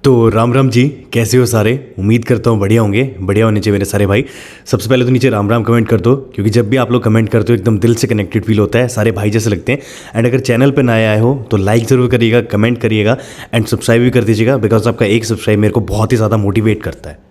तो राम राम जी, कैसे हो सारे। उम्मीद करता हूँ बढ़िया होंगे। बढ़िया होने चाहिए मेरे सारे भाई। सबसे पहले तो नीचे राम राम कमेंट कर दो, क्योंकि जब भी आप लोग कमेंट करते हो एकदम दिल से कनेक्टेड फील होता है, सारे भाई जैसे लगते हैं। एंड अगर चैनल पर नए आए हो तो लाइक ज़रूर करिएगा, कमेंट करिएगा एंड सब्सक्राइब भी कर दीजिएगा, बिकॉज आपका एक सब्सक्राइब मेरे को बहुत ही ज़्यादा मोटिवेट करता है।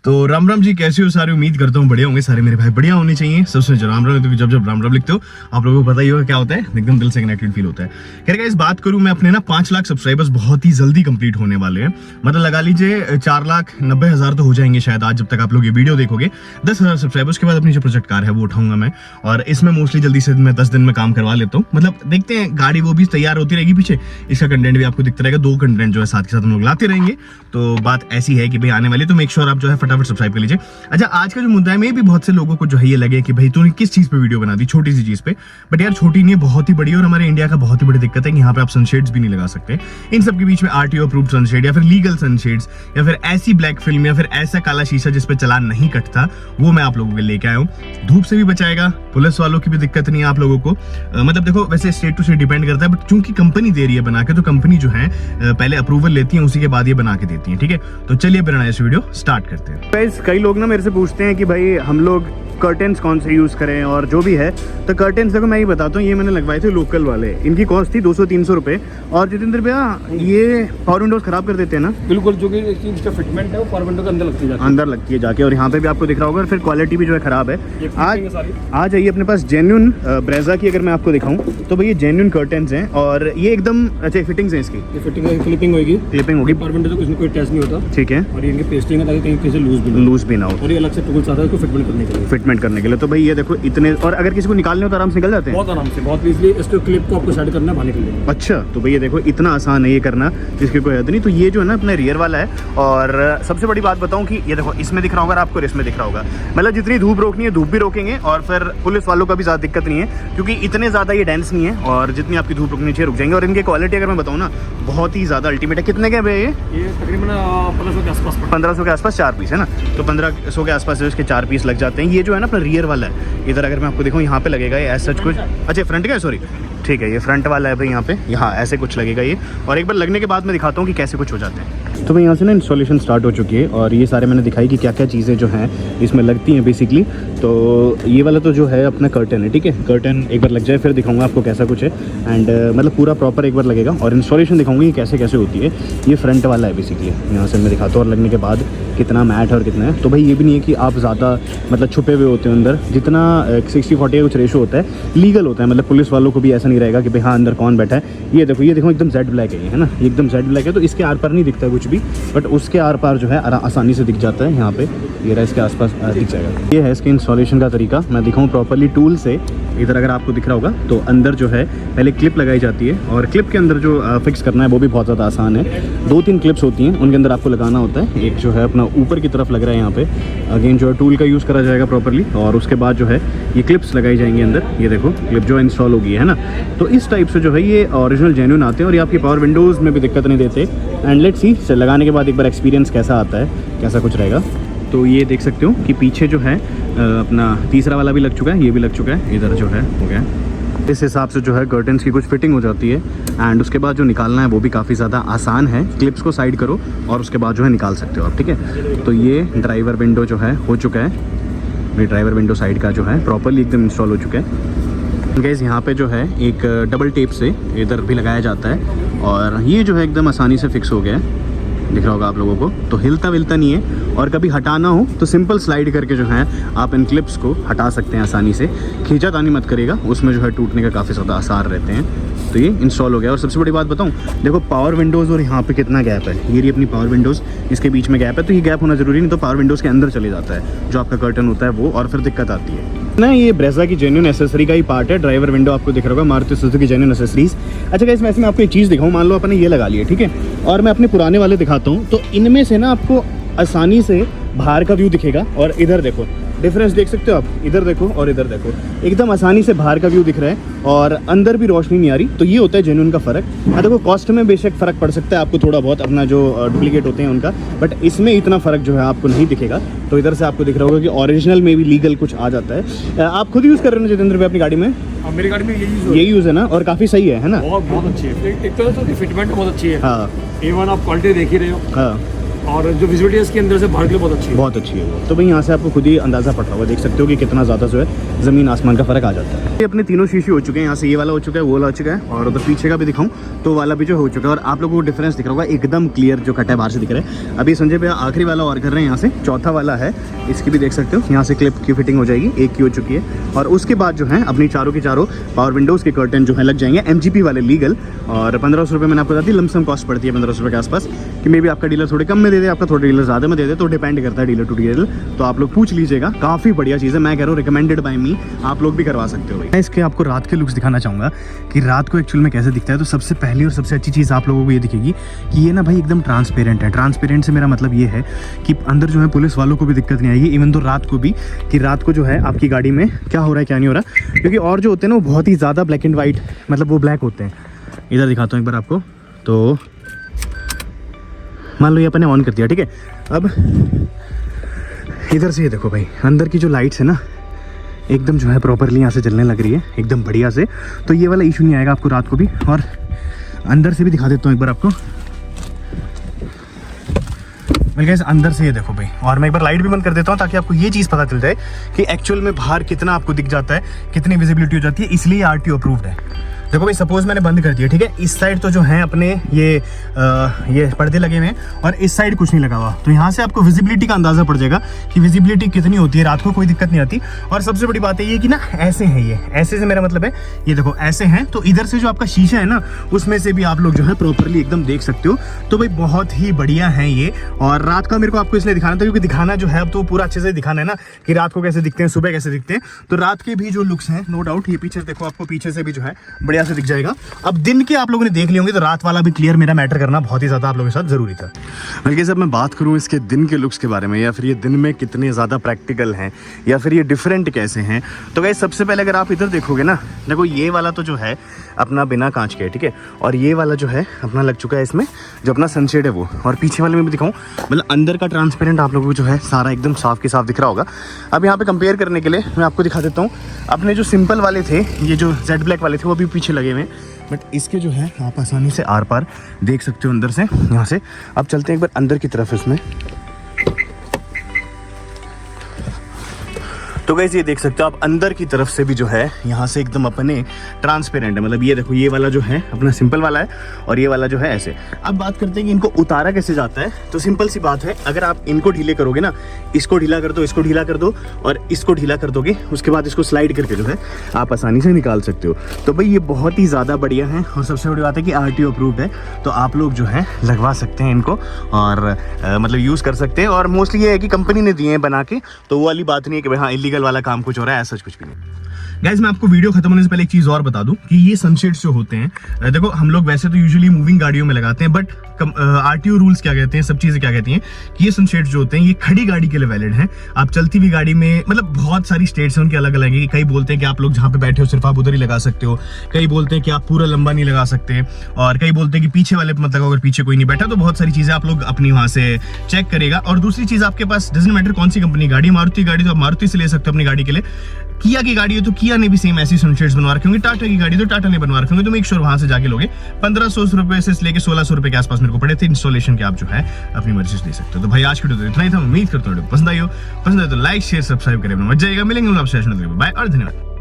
तो राम राम जी, कैसे हो सारे। उम्मीद करता हूँ बढ़िया होंगे सारे मेरे भाई। बढ़िया होने चाहिए सबसे राम राम। तो जब जब राम राम लिखते हो आप लोगों को पता ही होगा क्या होता है, एकदम दिल से कनेक्टेड फील होता है। खैर गाइस, बात करूं मैं अपने ना 5 लाख सब्सक्राइबर्स बहुत ही जल्दी कंप्लीट होने वाले हैं। मतलब लगा लीजिए 4,90,000 तो हो जाएंगे शायद आज, जब तक आप लोग ये वीडियो देखोगे। 10,000 सब्सक्राइबर्स के बाद अपनी जो प्रोजेक्ट कार है वो उठाऊंगा मैं, और इसमें मोस्टली जल्दी से मैं 10 दिन में काम करवा लेता हूँ। मतलब देखते हैं, गाड़ी वो भी तैयार होती रहेगी पीछे, इसका कंटेंट भी आपको दिखता रहेगा। 2 कंटेंट जो है साथ के साथ हम लोग लाते रहेंगे। तो बात ऐसी है कि भाई आने वाली, तो मेक श्योर आप जो है फटाफट सब्सक्राइब कर लीजिए। अच्छा, आज का जो मुद्दा है, मैं भी बहुत से लोगों को जो है ये लगे कि भाई तूने किस चीज पे वीडियो बना दी, छोटी सी चीज पे। बट यार छोटी नहीं है, बहुत ही बड़ी है। और हमारे इंडिया का बहुत ही बड़ी दिक्कत है कि यहाँ पे आप सनशेड्स भी नहीं लगा सकते। इन सब के बीच में आरटीओ अप्रूव्ड सनशेड या फिर लीगल सनशेड्स या फिर ऐसी ब्लैक फिल्म या फिर ऐसा काला शीशा जिस पे चालान नहीं कटता, वो मैं आप लोगों के लेके आया हूँ। धूप से भी बचाएगा, पुलिस वालों की भी दिक्कत नहीं है आप लोगों को। मतलब देखो, वैसे स्टेट टू स्टेट डिपेंड करता है, बट चूंकि कंपनी दे रही है बना के, तो कंपनी जो है पहले अप्रूवल लेती है, उसी के बाद ये बना के देती है। ठीक है, तो चलिए बिना इस वीडियो स्टार्ट करते हैं। गाइस, कई लोग ना मेरे से पूछते हैं कि भाई हम लोग कर्टेन्स कौन से यूज़ करें और जो भी है। तो कर्टेन्स देखो मैं ही बताता हूँ, ये मैंने लगवाए थे लोकल वाले। इनकी कॉस्ट थी 200-300 रुपये। और जितेंद्र भैया, ये पावर विंडोज खराब कर देते हैं ना? बिल्कुल, जो कि इसका फिटमेंट है वो पावर विंडो के अंदर लगती है जाके। और यहाँ पे भी आपको दिख रहा होगा। और फिर क्वालिटी भी जो है खराब है। आज आइए अपने पास जेन्युइन ब्रेजा की अगर मैं आपको दिखाऊँ तो भाई ये जेन्युइन कर्टेन्स हैं, और ये एकदम अच्छे फिटिंग्स हैं। इसकी ये फिटिंग क्लिपिंग होगी पावर विंडो से, कुछ कोई टेस्ट नहीं होता। ठीक है। और ये इनकी पेस्टिंग है ताकि कहीं किसी लूज भी ना हो। और ये अलग से टूल्स आता है इसको फिटमेंट करने के लिए। तो भाई ये देखो इतने, और अगर किसी को निकालने हो तो आराम से निकल जाते हैं, बहुत आराम से, बहुत इजीली। इसको क्लिप को आपको सेट करना है बाहर निकल जाएगा। अच्छा, तो भाई ये देखो इतना आसान है ये करना, जिसकी कोई हद नहीं। तो ये जो है ना अपना रियर वाला है। और सबसे बड़ी बात बताऊं कि ये देखो इसमें दिख रहा होगा आपको, इसमें दिख रहा होगा। मतलब जितनी धूप रोकनी है धूप भी रोकेंगे, और फिर पुलिस वालों का भी ज़्यादा दिक्कत नहीं है, क्योंकि इतने ज़्यादा ये डेंस नहीं है। और जितनी आपकी धूप रुकनी चाहिए रुक जाएंगे। और इनकी क्वालिटी अगर मैं बताऊँ ना, बहुत ही ज़्यादा अल्टीमेट है। कितने के भैया ये तकरीबन 1500 के आसपास 1500 के आसपास 4 पीस है ना। तो 1500 के आसपास इसके 4 पीस लग जाते हैं। ये जो है ना अपना रियर वाला है। इधर अगर मैं आपको दिखाऊं, यहाँ पे लगेगा ये ऐसा कुछ। अच्छा, फ्रंट का है, सॉरी। ठीक है, ये फ्रंट वाला है भाई। यहाँ पे यहाँ ऐसे कुछ लगेगा ये। और एक बार लगने के बाद मैं दिखाता हूँ कि कैसे कुछ हो जाते हैं। तो भाई यहाँ से ना इंस्टॉलेशन स्टार्ट हो चुकी है, और ये सारे मैंने दिखाई कि क्या क्या चीज़ें जो हैं इसमें लगती हैं बेसिकली। तो ये वाला तो जो है अपना कर्टन है। ठीक है, कर्टन एक बार लग जाए फिर दिखाऊंगा आपको कैसा कुछ है। एंड मतलब पूरा प्रॉपर एक बार लगेगा, और इंस्टॉलेशन दिखाऊंगा कि कैसे कैसे होती है। ये फ्रंट वाला है बेसिकली, यहाँ से मैं दिखाता हूँ। और लगने के बाद कितना मैट और कितना है। तो भाई ये भी नहीं है कि आप ज़्यादा मतलब छुपे हुए होते हैं अंदर। जितना 60-40 कुछ रेशो होता है, लीगल होता है। मतलब पुलिस वालों को भी ऐसा नहीं रहेगा कि भाई हाँ अंदर कौन बैठा है। ये देखो एकदम जेड ब्लैक है ये, है ना। ये एकदम जेड ब्लैक है, तो इसके आर पार नहीं दिखता कुछ भी, बट उसके आर पार जो है आसानी से दिख जाता है। यहाँ पे ये रहा, इसके आसपास दिख जाएगा। ये है इसके इंस्टॉलेशन का तरीका। मैं दिखाऊँ प्रॉपरली टूल से। इधर अगर आपको दिख रहा होगा तो अंदर जो है पहले क्लिप लगाई जाती है, और क्लिप के अंदर जो फिक्स करना है वो भी बहुत ज़्यादा आसान है। 2-3 क्लिप्स होती हैं, उनके अंदर आपको लगाना होता है। एक जो है अपना ऊपर की तरफ लग रहा है यहाँ पे। अगेन जो है टूल का यूज़ करा जाएगा प्रॉपरली, और उसके बाद जो है ये क्लिप्स लगाई जाएंगी अंदर। ये देखो क्लिप जो इंस्टॉल होगी, है ना। तो इस टाइप से जो है ये ओरिजिनल जेन्युइन आते हैं, और ये आपकी पावर विंडोज़ में भी दिक्कत नहीं देते। एंड लेट्स सी से लगाने के बाद एक बार एक्सपीरियंस कैसा आता है, कैसा कुछ रहेगा। तो ये देख सकते हो कि पीछे जो है अपना तीसरा वाला भी लग चुका है, ये भी लग चुका है। इधर जो है हो गया। इस हिसाब से जो है कर्टन्स की कुछ फिटिंग हो जाती है। एंड उसके बाद जो निकालना है वो भी काफ़ी ज़्यादा आसान है। क्लिप्स को साइड करो और उसके बाद जो है निकाल सकते हो आप। ठीक है, तो ये ड्राइवर विंडो जो है हो चुका है। ये ड्राइवर विंडो साइड का जो है प्रॉपरली एकदम इंस्टॉल हो चुका है। गाइस, यहाँ पे जो है एक डबल टेप से इधर भी लगाया जाता है, और ये जो है एकदम आसानी से फिक्स हो गया है। दिख रहा होगा आप लोगों को, तो हिलता विलता नहीं है। और कभी हटाना हो तो सिंपल स्लाइड करके जो है आप इन क्लिप्स को हटा सकते हैं आसानी से। खींचातानी मत करिएगा, उसमें जो है टूटने का काफ़ी ज़्यादा आसार रहते हैं। तो ये इंस्टॉल हो गया। और सबसे बड़ी बात बताऊं, देखो पावर विंडोज़ और यहाँ पे कितना गैप है। ये रही अपनी पावर विंडोज़, इसके बीच में गैप है। तो ये गैप होना ज़रूरी नहीं, तो पावर विंडोज़ के अंदर चले जाता है जो आपका कर्टन होता है वो, और फिर दिक्कत आती है ना। ये ब्रेजा की जेन्युइन एसेसरी का ही पार्ट है। ड्राइवर विंडो आपको दिख रहा होगा, मारुति सुजुकी जेन्युइन एसेसरीज। अच्छा गाइस, मैं आपको एक चीज़ दिखाऊँ। मान लो अपने ये लगा लिए, ठीक है, और मैं अपने पुराने वाले दिखाता हूँ। तो इनमें से ना आपको आसानी से बाहर का व्यू दिखेगा। और इधर देखो, डिफरेंस देख सकते हो आप, इधर देखो और इधर देखो, एकदम आसानी से बाहर का व्यू दिख रहा है और अंदर भी रोशनी नहीं आ रही। तो ये होता है जेन्युइन का फ़र्क। हाँ देखो, कॉस्ट में बेशक फ़र्क पड़ सकता है आपको थोड़ा बहुत, अपना जो डुप्लीकेट होते हैं उनका, बट इसमें इतना फ़र्क जो है आपको नहीं दिखेगा। तो इधर से आपको दिख रहा होगा कि ओरिजिनल में भी लीगल कुछ आ जाता है। आप खुद यूज़ कर रहे हो जितेंद्र भाई अपनी गाड़ी में? मेरी गाड़ी में यही यूज़ है ना, और काफ़ी सही है ना? बहुत अच्छी है, एक तरह से फिटमेंट बहुत अच्छी है। हाँ, A1 आप क्वालिटी देख ही रहे हो। हाँ, और जो विजिबिलिटी है इसके अंदर से बाहर के लिए बहुत अच्छी है। बहुत अच्छी है वो। तो भाई यहाँ से आपको खुद ही अंदाज़ा पड़ रहा होगा, देख सकते हो कि कितना ज़्यादा जो है ज़मीन आसमान का फ़र्क आ जाता है। ये अपने तीनों शीशे हो चुके हैं, यहाँ से ये वाला हो चुका है, वो वाला हो चुका है, और उधर पीछे का भी दिखाऊं तो वाला भी जो हो चुका है। और आप लोगों को डिफरेंस दिख रहा होगा, एकदम क्लियर जो कट है बाहर से दिख रहा है। अभी संजय भैया आखिरी वाला और कर रहे हैं, यहाँ से चौथा वाला है, इसकी भी देख सकते हो, यहाँ से क्लिप की फिटिंग हो जाएगी, एक की हो चुकी है। और उसके बाद जो है अपनी चारों की चारों पावर विंडोज़ के कर्टन जो है लग जाएंगे MGP वाले लीगल। और 1500 रुपये मैंने आपको बता दी, लमसम कॉस्ट पड़ती है 1500 रुपये के आसपास, कि मे भी आपका डीलर थोड़े कम में दे दे, आपका थोड़ा डीलर ज़्यादा में दे दे, तो डिपेंड करता है डीलर टू डीलर। तो आप लोग पूछ लीजिएगा, काफ़ी बढ़िया चीज़ है, मैं कह रहा हूँ रिकमेंडेड बाय मी, आप लोग भी करवा सकते हो भाई। मैं इसके आपको रात के लुक्स दिखाना चाहूँगा कि रात को एक्चुअल में कैसे दिखता है। तो सबसे पहली और सबसे अच्छी चीज़ आप लोगों को ये दिखेगी कि ये ना भाई एकदम ट्रांसपेरेंट है। ट्रांसपेरेंट से मेरा मतलब ये है कि अंदर जो है पुलिस वालों को भी दिक्कत नहीं आएगी, इवन तो रात को भी, कि रात को जो है आपकी गाड़ी में क्या हो रहा है क्या नहीं हो रहा। क्योंकि और जो होते हैं ना वो बहुत ही ज़्यादा ब्लैक एंड वाइट, मतलब वो ब्लैक होते हैं। इधर दिखाता हूँ एक बार आपको, तो मान लो ये अपने ऑन कर दिया, ठीक है। अब इधर से ये देखो भाई, अंदर की जो लाइट्स है ना एकदम जो है प्रॉपरली यहाँ से जलने लग रही है, एकदम बढ़िया से। तो ये वाला इशू नहीं आएगा आपको रात को भी। और अंदर से भी दिखा देता हूँ एक बार आपको, मिल गया अंदर से, ये देखो भाई। और मैं एक बार लाइट भी बंद कर देता हूँ ताकि आपको ये चीज़ पता चल जाए कि एक्चुअल में बाहर कितना आपको दिख जाता है, कितनी विजिबिलिटी हो जाती है। इसलिए RTO अप्रूव्ड है। देखो भाई, सपोज मैंने बंद कर दिया, ठीक है, इस साइड तो जो है अपने ये पर्दे लगे हुए हैं और इस साइड कुछ नहीं लगा हुआ। तो यहाँ से आपको विजिबिलिटी का अंदाज़ा पड़ जाएगा कि विजिबिलिटी कितनी होती है रात को, कोई दिक्कत नहीं आती। और सबसे बड़ी बात है ये कि ना ऐसे हैं, ये ऐसे से मेरा मतलब है, ये देखो ऐसे हैं, तो इधर से जो आपका शीशा है ना उसमें से भी आप लोग जो है प्रॉपरली एकदम देख सकते हो। तो भाई बहुत ही बढ़िया है ये। और रात का मेरे को आपको इसलिए दिखाना था क्योंकि दिखाना जो है अब तो पूरा अच्छे से दिखाना है ना, कि रात को कैसे दिखते हैं, सुबह कैसे दिखते हैं। तो रात के भी जो लुक्स हैं, नो डाउट, ये पीछे देखो, आपको पीछे से भी जो है बढ़िया से दिख जाएगा। अब दिन के आप लोगों ने देख लिए होंगे, तो रात वाला भी क्लियर मेरा मैटर करना बहुत ही ज़्यादा आप लोगों के साथ ज़रूरी था। बल्कि जब मैं बात करूँ इसके दिन के लुक्स के बारे में, या फिर ये दिन में कितने ज़्यादा प्रैक्टिकल हैं, या फिर ये डिफरेंट कैसे हैं, तो गाइस सबसे पहले अगर आप इधर देखोगे ना, देखो ये वाला तो जो है अपना बिना कांच के, ठीक है, और ये वाला जो है अपना लग चुका है इसमें जो अपना सनशेड है वो। और पीछे वाले में भी दिखाऊँ, मतलब अंदर का ट्रांसपेरेंट आप लोगों को जो है सारा एकदम साफ के साफ दिख रहा होगा। अब यहाँ पे कंपेयर करने के लिए मैं आपको दिखा देता हूँ, अपने जो सिंपल वाले थे, ये जो जेड ब्लैक वाले थे वो अभी पीछे लगे हुए हैं, बट इसके जो है आप आसानी से आर पार देख सकते हो अंदर से। यहाँ से अब चलते हैं एक बार अंदर की तरफ इसमें। तो गाइस ये देख सकते हो आप अंदर की तरफ से भी जो है यहाँ से एकदम अपने ट्रांसपेरेंट है, मतलब ये देखो ये वाला जो है अपना सिंपल वाला है और ये वाला जो है ऐसे। अब बात करते हैं कि इनको उतारा कैसे जाता है। तो सिंपल सी बात है, अगर आप इनको ढीले करोगे ना, इसको ढीला कर दो, इसको ढीला कर दो और इसको ढीला कर दोगे, उसके बाद इसको स्लाइड करके जो है आप आसानी से निकाल सकते हो। तो भाई ये बहुत ही ज़्यादा बढ़िया है। और सबसे बड़ी बात है कि RTO अप्रूव्ड है, तो आप लोग जो है लगवा सकते हैं इनको और मतलब यूज़ कर सकते हैं। और मोस्टली ये है कि कंपनी ने दिए हैं बना के, तो वो वाली बात नहीं है कि भाई हाँ इलीगल वाला काम कुछ हो रहा है, ऐसा कुछ भी नहीं। गाइस मैं आपको वीडियो खत्म होने से पहले एक चीज़ और बता दूं कि ये सनशेड्स जो होते हैं, देखो हम लोग वैसे तो यूजुअली मूविंग गाड़ियों में लगाते हैं, बट RTO रूल्स क्या कहते हैं, सब चीज़ें क्या कहती हैं कि ये सनशेड्स जो होते हैं ये खड़ी गाड़ी के लिए वैलिड हैं। आप चलती हुई गाड़ी में, मतलब बहुत सारी स्टेट्स हैं उनके अलग अलग है। कई बोलते हैं कि आप लोग जहाँ पे बैठे हो सिर्फ आप उधर ही लगा सकते हो, कई बोलते हैं कि आप पूरा लंबा नहीं लगा सकते, और कई बोलते हैं कि पीछे वाले पे मत लगाओ अगर पीछे कोई नहीं बैठा। तो बहुत सारी चीज़ें आप लोग अपनी वहाँ से चेक करेगा। और दूसरी चीज़, आपके पास डजंट मैटर कौन सी कंपनी गाड़ी, मारुति गाड़ी तो आप मारुति से ले सकते हो अपनी गाड़ी के लिए। किया की गाड़ी है तो किया ने भी सेम ऐसी सनशेड्स बनवा रखे होंगे, टाटा की गाड़ी तो टाटा ने बनवा रखे होंगे। तो मेक श्योर वहां से जाके लोगे। 1500 रुपए से लेके 1600 रुपए के आसपास मेरे को पड़े थे इंस्टॉलेशन के। आप जो है अपनी मर्जी से ले सकते हो। तो भाई आज की वीडियो इतना ही था, उम्मीद करता हूँ पसंद आई हो। पसंद है तो लाइक शेयर सब्सक्राइब करें, मजा आएगा। मिलेंगे आपसे, बाय और धन्यवाद।